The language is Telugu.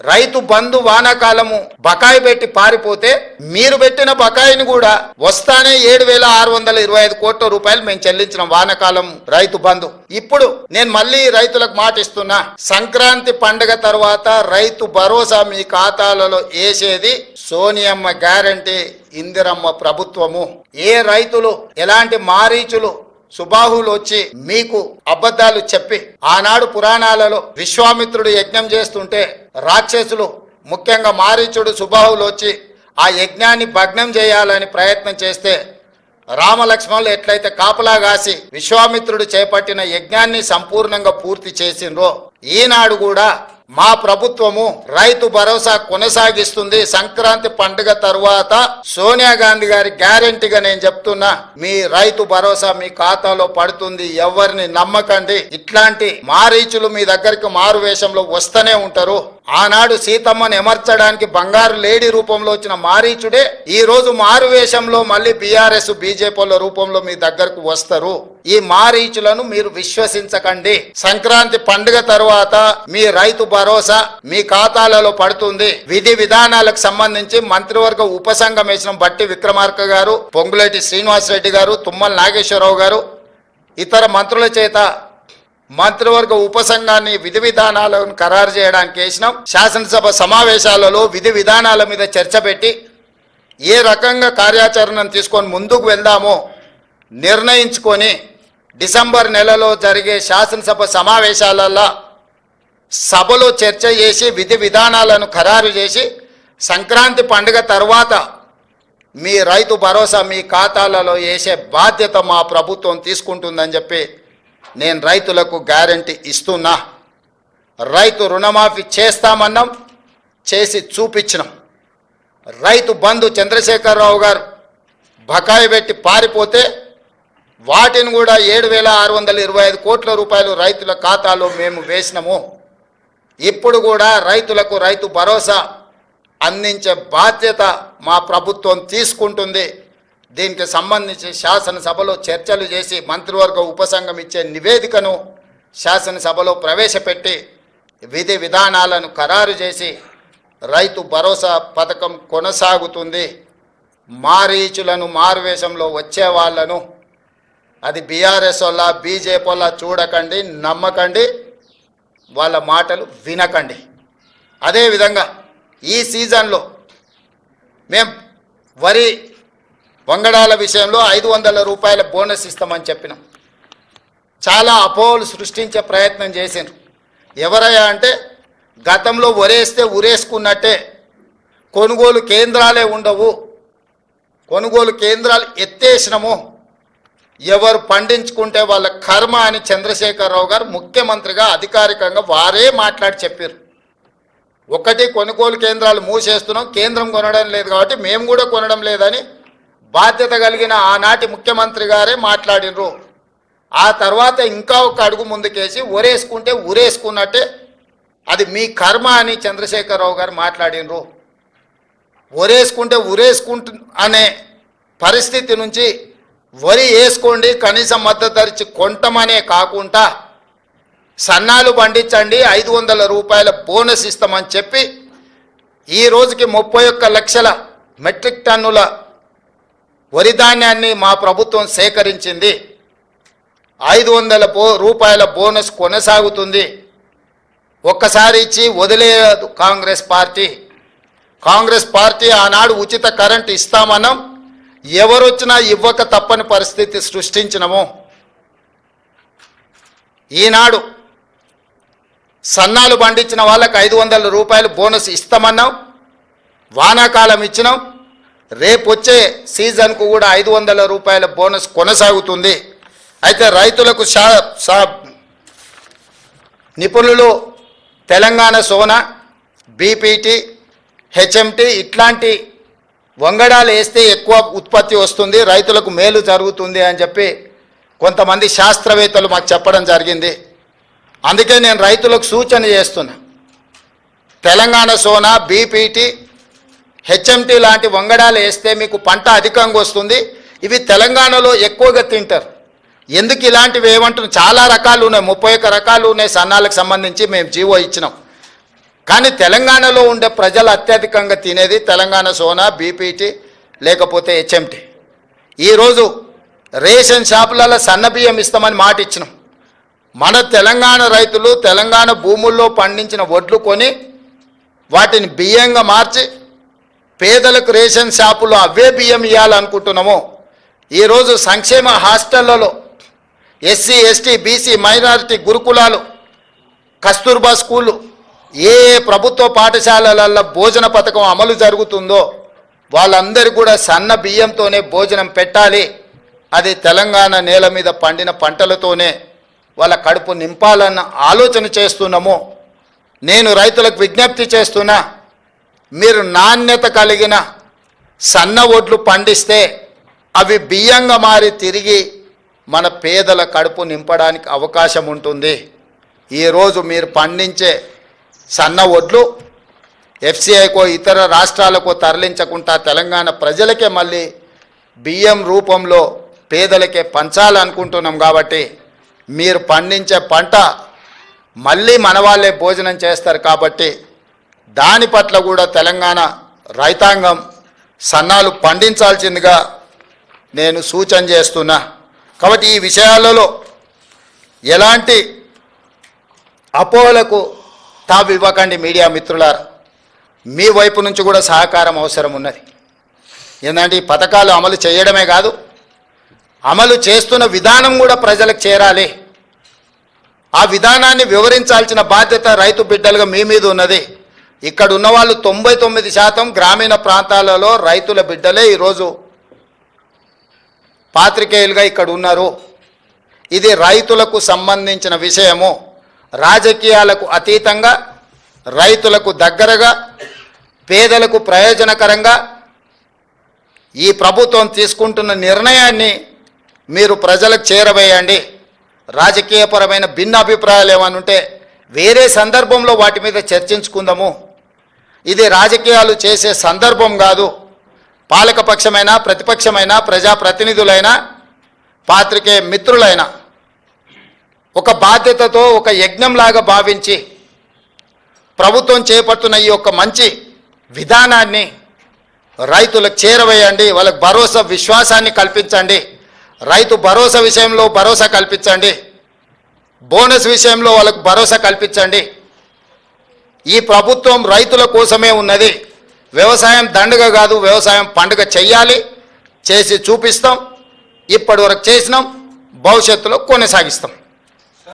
రైతు బంధు వానాకాలము బకాయి పెట్టి పారిపోతే మీరు పెట్టిన బకాయిని కూడా వస్తానే 7,625 కోట్ల రూపాయలు మేము చెల్లించిన వానాకాలం రైతు బంధు. ఇప్పుడు నేను మళ్ళీ రైతులకు మాట ఇస్తున్నా, సంక్రాంతి పండుగ తర్వాత రైతు భరోసా మీ ఖాతాలలో వేసేది సోనియమ్మ గ్యారంటీ, ఇందిరమ్మ ప్రభుత్వము. ఏ రైతులు ఎలాంటి మారీచులు సుబాహులు వచ్చి మీకు అబద్ధాలు చెప్పి ఆనాడు పురాణాలలో విశ్వామిత్రుడు యజ్ఞం చేస్తుంటే రాక్షసులు ముఖ్యంగా మారీచుడు సుబాహులు వచ్చి ఆ యజ్ఞాన్ని భగ్నం చేయాలని ప్రయత్నం చేస్తే రామలక్ష్మణులు ఎట్లయితే కాపలా కాసి విశ్వామిత్రుడు చేపట్టిన యజ్ఞాన్ని సంపూర్ణంగా పూర్తి చేసిండ్రో ఈనాడు కూడా మా ప్రభుత్వము రైతు భరోసా కొనసాగిస్తుంది. సంక్రాంతి పండుగ తరువాత సోనియా గాంధీ గారి గ్యారెంటీగా నేను చెప్తున్నా, మీ రైతు భరోసా మీ ఖాతాలో పడుతుంది. ఎవరిని నమ్మకండి. ఇట్లాంటి మారీచులు మీ దగ్గరికి మారు వేషంలో వస్తూనే ఉంటారు. ఆనాడు సీతమ్మను ఎమర్చడానికి బంగారు లేడీ రూపంలో వచ్చిన మారీచుడే ఈ రోజు మారు వేషంలో మళ్ళీ బీఆర్ఎస్ బీజేపీల రూపంలో మీ దగ్గరకు వస్తారు. ఈ మారీచులను మీరు విశ్వసించకండి. సంక్రాంతి పండుగ తరువాత మీ రైతు భరోసా మీ ఖాతాలలో పడుతుంది. విధి విధానాలకు సంబంధించి మంత్రివర్గ ఉపసంఘం వేసిన బట్టి విక్రమార్క గారు, పొంగులేటి శ్రీనివాసరెడ్డి గారు, తుమ్మల నాగేశ్వరరావు గారు ఇతర మంత్రుల చేత మంత్రివర్గ ఉపసంఘాన్ని విధి విధానాలను ఖరారు చేయడానికి వేసినాం. శాసనసభ సమావేశాలలో విధి విధానాల మీద చర్చ పెట్టి ఏ రకంగా కార్యాచరణను తీసుకొని ముందుకు వెళ్దామో నిర్ణయించుకొని డిసెంబర్ నెలలో జరిగే శాసనసభ సమావేశాలలో సభలో చర్చ చేసి విధి విధానాలను ఖరారు చేసి సంక్రాంతి పండుగ తర్వాత మీ రైతు భరోసా మీ ఖాతాలలో వేసే బాధ్యత మా ప్రభుత్వం తీసుకుంటుందని చెప్పి నేను రైతులకు గ్యారంటీ ఇస్తున్నా. రైతు రుణమాఫీ చేస్తామన్నాం, చేసి చూపించినాం. రైతు బంధు చంద్రశేఖరరావు గారు బకాయి పెట్టి పారిపోతే వాటిని కూడా 7,625 కోట్ల రూపాయలు రైతుల ఖాతాలో మేము వేసినాము. ఇప్పుడు కూడా రైతులకు రైతు భరోసా అందించే బాధ్యత మా ప్రభుత్వం తీసుకుంటుంది. దీనికి సంబంధించి శాసనసభలో చర్చలు చేసి మంత్రివర్గ ఉపసంఘం ఇచ్చే నివేదికను శాసనసభలో ప్రవేశపెట్టి విధి విధానాలను ఖరారు చేసి రైతు భరోసా పథకం కొనసాగుతుంది. మారీచులను మారువేషంలో వచ్చే వాళ్ళను అది బీఆర్ఎస్ వల్ల బీజేపీ వల్ల చూడకండి, నమ్మకండి, వాళ్ళ మాటలు వినకండి. అదేవిధంగా ఈ సీజన్లో మేము వరి వంగడాల విషయంలో 500 రూపాయల బోనస్ ఇస్తామని చెప్పినాం. చాలా అపోహలు సృష్టించే ప్రయత్నం చేసిండ్రు. ఎవరయ్యా అంటే గతంలో వరేస్తే ఉరేసుకున్నట్టే కొనుగోలు కేంద్రాలే ఉండవు, కొనుగోలు కేంద్రాలు ఎత్తేసినాము, ఎవరు పండించుకుంటే వాళ్ళ కర్మ అని చంద్రశేఖరరావు గారు ముఖ్యమంత్రిగా అధికారికంగా వారే మాట్లాడి చెప్పారు. ఒకటి కొనుగోలు కేంద్రాలు మూసేస్తున్నాం, కేంద్రం కొనడం లేదు కాబట్టి మేము కూడా కొనడం లేదని బాధ్యత కలిగిన ఆనాటి ముఖ్యమంత్రి గారే మాట్లాడినరు. ఆ తర్వాత ఇంకా ఒక అడుగు ముందుకేసి ఉరేసుకుంటే ఉరేసుకున్నట్టే అది మీ కర్మ అని చంద్రశేఖరరావు గారు మాట్లాడినరు. ఉరేసుకుంటే ఉరేసుకుంటు అనే పరిస్థితి నుంచి వరి వేసుకోండి, కనీస మద్దతు ధర ఇచ్చి కొంటమనే కాకుండా సన్నాలు పండించండి, 500 రూపాయల బోనస్ ఇస్తామని చెప్పి ఈ రోజుకి 31 లక్షల మెట్రిక్ టన్నుల వరి ధాన్యాన్ని మా ప్రభుత్వం సేకరించింది. 500 రూపాయల బోనస్ కొనసాగుతుంది. ఒక్కసారి ఇచ్చి వదిలేదు కాంగ్రెస్ పార్టీ. కాంగ్రెస్ పార్టీ ఆనాడు ఉచిత కరెంటు ఇస్తామన్నాం, ఎవరొచ్చినా ఇవ్వక తప్పని పరిస్థితి సృష్టించినము. ఈనాడు సన్నాలు పండించిన వాళ్ళకి 500 రూపాయలు బోనస్ ఇస్తామన్నాం, వానాకాలం ఇచ్చినాం. రేపు వచ్చే సీజన్కు కూడా 500 రూపాయల బోనస్ కొనసాగుతుంది. అయితే రైతులకు నిపుణులు తెలంగాణ సోనా, బీపీటీ, హెచ్ఎంటీ ఇట్లాంటి వంగడాలు వేస్తే ఎక్కువ ఉత్పత్తి వస్తుంది, రైతులకు మేలు జరుగుతుంది అని చెప్పి కొంతమంది శాస్త్రవేత్తలు మాకు చెప్పడం జరిగింది. అందుకే నేను రైతులకు సూచన చేస్తున్నా, తెలంగాణ సోనా, బీపీటీ, హెచ్ఎంటీ లాంటి వంగడాలు వేస్తే మీకు పంట అధికంగా వస్తుంది. ఇవి తెలంగాణలో ఎక్కువగా తింటారు. ఎందుకు ఇలాంటివి ఏమంటున్నాం, చాలా రకాలు ఉన్నాయి, 31 రకాలు ఉన్నాయి సన్నాలకు సంబంధించి మేము జీవో ఇచ్చినాం. కానీ తెలంగాణలో ఉండే ప్రజలు అత్యధికంగా తినేది తెలంగాణ సోనా, బీపీటీ లేకపోతే హెచ్ఎంటీ. ఈరోజు రేషన్ షాపులలో సన్న బియ్యం ఇస్తామని మాట ఇచ్చినాం. మన తెలంగాణ రైతులు తెలంగాణ భూముల్లో పండించిన వడ్లు కొని వాటిని బియ్యంగా మార్చి పేదలకు రేషన్ షాపులో అవే బియ్యం ఇవ్వాలనుకుంటున్నాము. ఈరోజు సంక్షేమ హాస్టళ్లలో ఎస్సీ, ఎస్టీ, బీసీ, మైనారిటీ గురుకులాలు, కస్తూర్బా స్కూళ్ళు, ఏ ప్రభుత్వ పాఠశాలలలో భోజన పథకం అమలు జరుగుతుందో వాళ్ళందరూ కూడా సన్న బియ్యంతోనే భోజనం పెట్టాలి. అది తెలంగాణ నేల మీద పండిన పంటలతోనే వాళ్ళ కడుపు నింపాలన్న ఆలోచన చేస్తున్నాము. నేను రైతులకు విజ్ఞప్తి చేస్తున్నా, మీరు నాణ్యత కలిగిన సన్న వడ్లు పండిస్తే అవి బియ్యంగా మారి తిరిగి మన పేదల కడుపు నింపడానికి అవకాశం ఉంటుంది. ఈరోజు మీరు పండించే సన్న వడ్లు ఎఫ్సిఐకో ఇతర రాష్ట్రాలకో తరలించకుండా తెలంగాణ ప్రజలకే మళ్ళీ బియ్యం రూపంలో పేదలకే పంచాలనుకుంటున్నాం. కాబట్టి మీరు పండించే పంట మళ్ళీ మన వాళ్ళే భోజనం చేస్తారు. కాబట్టి దాని పట్ల కూడా తెలంగాణ రైతాంగం సన్నాలు పండించాల్సిందిగా నేను సూచన చేస్తున్నా. కాబట్టి ఈ విషయాలలో ఎలాంటి అపోహలకు తావు ఇవ్వకండి. మీడియా మిత్రులారా, మీ వైపు నుంచి కూడా సహకారం అవసరం ఉన్నది. ఏంటంటే ఈ పథకాలు అమలు చేయడమే కాదు, అమలు చేస్తున్న విధానం కూడా ప్రజలకు చేరాలి. ఆ విధానాన్ని వివరించాల్సిన బాధ్యత రైతు బిడ్డలుగా మీ మీద ఉన్నది. ఇక్కడ ఉన్న వాళ్ళు 99% గ్రామీణ ప్రాంతాలలో రైతుల బిడ్డలే ఈరోజు పాత్రికేయులుగా ఇక్కడ ఉన్నారు. ఇది రైతులకు సంబంధించిన విషయము. రాజకీయాలకు అతీతంగా రైతులకు దగ్గరగా పేదలకు ప్రయోజనకరంగా ఈ ప్రభుత్వం తీసుకుంటున్న నిర్ణయాన్ని మీరు ప్రజలకు చేరవేయండి. రాజకీయపరమైన భిన్న అభిప్రాయాలు ఏమైనా ఉంటే వేరే సందర్భంలో వాటి మీద చర్చించుకుందాము. ఇది రాజకీయాలు చేసే సందర్భం కాదు. పాలకపక్షమైనా ప్రతిపక్షమైనా ప్రజాప్రతినిధులైనా పాత్రికేయ మిత్రులైనా ఒక బాధ్యతతో ఒక యజ్ఞంలాగా భావించి ప్రభుత్వం చేపడుతున్న ఈ యొక్క మంచి విధానాన్ని రైతులకు చేరవేయండి. వాళ్ళకు భరోసా విశ్వాసాన్ని కల్పించండి. రైతు భరోసా విషయంలో భరోసా కల్పించండి. బోనస్ విషయంలో వాళ్ళకు భరోసా కల్పించండి. ఈ ప్రభుత్వం రైతుల కోసమే ఉన్నది. వ్యవసాయం దండగ కాదు, వ్యవసాయం పండుగ చెయ్యాలి. చేసి చూపిస్తాం. ఇప్పటి వరకు చేసినాం, భవిష్యత్తులో కొనసాగిస్తాం.